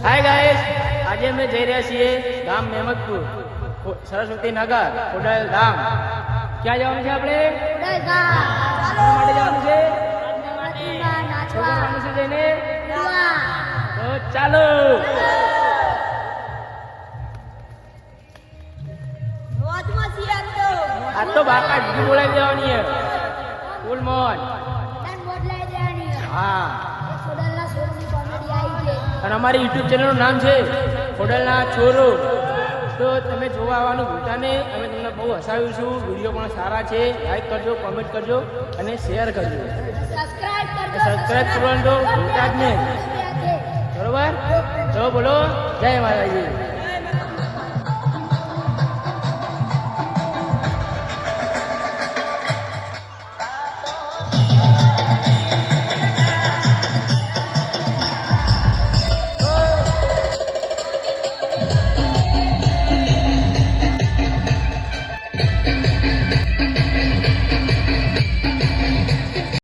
Hi guys, આજે અમે જઈ રહ્યા છીએ ગામ મહેમદપુર, સરસ્વતી નગર, ખોડલ ધામ. ક્યાં જવાનું છે આપણે? માટે જવાનું છે છોકરાનું છે જઈને. તો ચાલો. આ તો બાકા ડીજી બોલાવી દેવાની છે. ફૂલ મોજ. હા, અને અમારી યુટ્યુબ ચેનલનું નામ છે ખોડલના છોરો. તો તમે જોવા આવવાનું ભૂલતા નહીં. અમે તમને બહુ હસાવીશું. વિડીયો પણ સારા છે. લાઈક કરજો, કોમેન્ટ કરજો અને શેર કરજો. સબસ્ક્રાઈબ કરવાનું તો ભૂલતા જ નહીં. બરોબર? તો બોલો જય માતાજી.